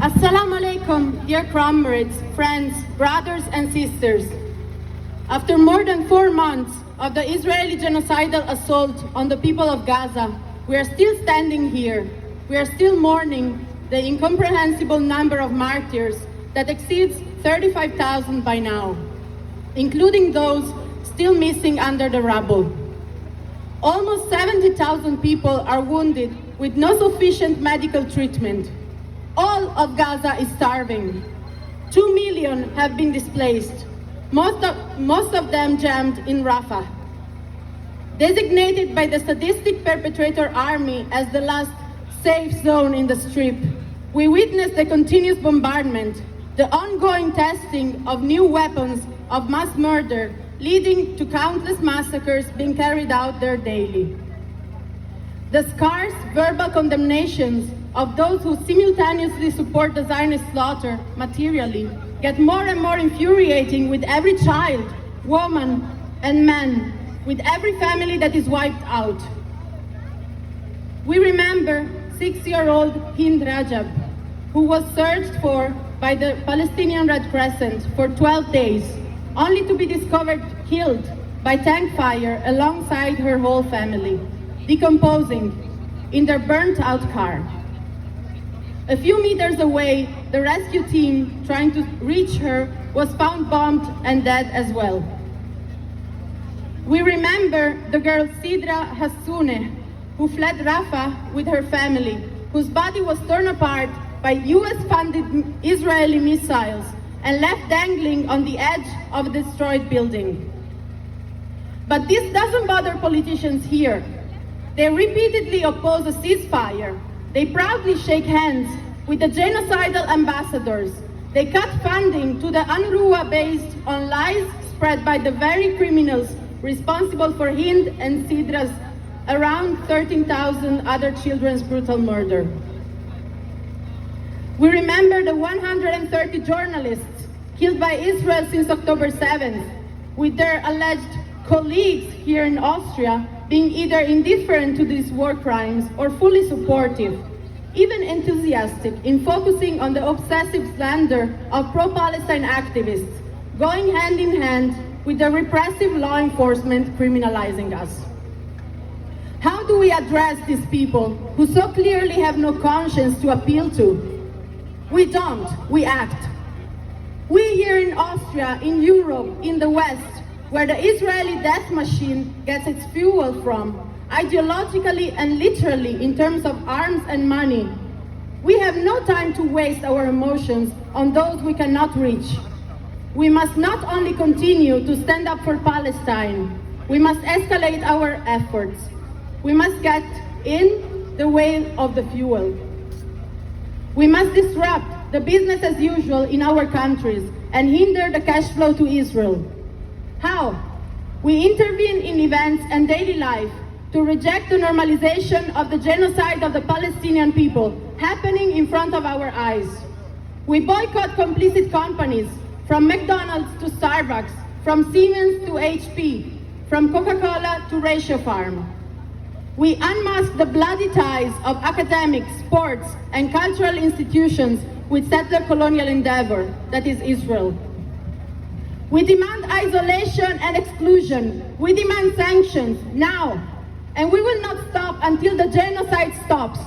Assalamu aleikum, dear comrades, friends, brothers and sisters. After more than 4 months of the Israeli genocidal assault on the people of Gaza, we are still standing here. We are still mourning the incomprehensible number of martyrs that exceeds 35,000 by now, including those still missing under the rubble. Almost 70,000 people are wounded with no sufficient medical treatment. All of Gaza is starving. 2 million have been displaced, most of them jammed in Rafah. Designated by the sadistic perpetrator army as the last safe zone in the Strip, we witnessed the continuous bombardment, the ongoing testing of new weapons of mass murder, leading to countless massacres being carried out there daily. The scarce verbal condemnations of those who simultaneously support the Zionist slaughter materially get more and more infuriating with every child, woman, and man, with every family that is wiped out. We remember 6-year-old Hind Rajab, who was searched for by the Palestinian Red Crescent for 12 days, only to be discovered killed by tank fire alongside her whole family, decomposing in their burnt-out car. A few meters away, the rescue team trying to reach her was found bombed and dead as well. We remember the girl Sidra Hassoune, who fled Rafah with her family, whose body was torn apart by US-funded Israeli missiles and left dangling on the edge of a destroyed building. But this doesn't bother politicians here. They repeatedly oppose a ceasefire. They proudly shake hands with the genocidal ambassadors. They cut funding to the UNRWA based on lies spread by the very criminals responsible for Hind and Sidra's around 13,000 other children's brutal murder. We remember the 130 journalists killed by Israel since October 7th, with their alleged colleagues here in Austria being either indifferent to these war crimes or fully supportive, even enthusiastic in focusing on the obsessive slander of pro-Palestine activists, going hand in hand with the repressive law enforcement criminalizing us. How do we address these people who so clearly have no conscience to appeal to? We don't, we act. We here in Austria, in Europe, in the West, where the Israeli death machine gets its fuel from, ideologically and literally in terms of arms and money, we have no time to waste our emotions on those we cannot reach. We must not only continue to stand up for Palestine, we must escalate our efforts. We must get in the way of the fuel. We must disrupt the business as usual in our countries and hinder the cash flow to Israel. How? We intervene in events and daily life to reject the normalization of the genocide of the Palestinian people happening in front of our eyes. We boycott complicit companies, from McDonald's to Starbucks, from Siemens to HP, from Coca-Cola to Ratio Farm. We unmask the bloody ties of academic, sports, and cultural institutions with settler colonial endeavor, that is Israel. We demand isolation and exclusion. We demand sanctions now. And we will not stop until the genocide stops,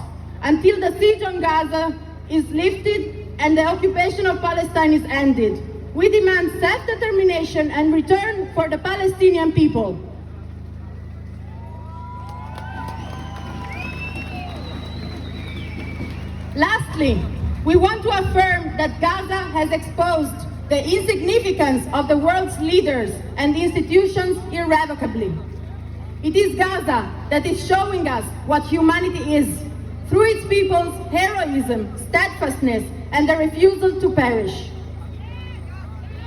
until the siege on Gaza is lifted and the occupation of Palestine is ended. We demand self-determination and return for the Palestinian people. Lastly, we want to affirm that Gaza has exposed the insignificance of the world's leaders and institutions irrevocably. It is Gaza that is showing us what humanity is, through its people's heroism, steadfastness, and the refusal to perish.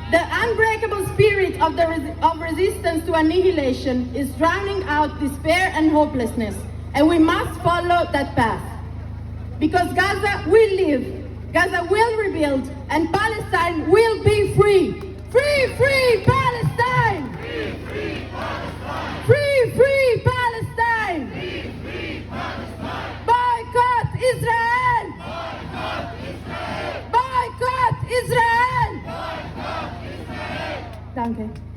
The unbreakable spirit of resistance to annihilation is drowning out despair and hopelessness, and we must follow that path. Because Gaza will live, Gaza will rebuild, and Palestine will be free. Free, free Palestine! Free, free Palestine! Free, free Palestine! Free, free Palestine! Boycott Israel! Boycott Israel! Danke.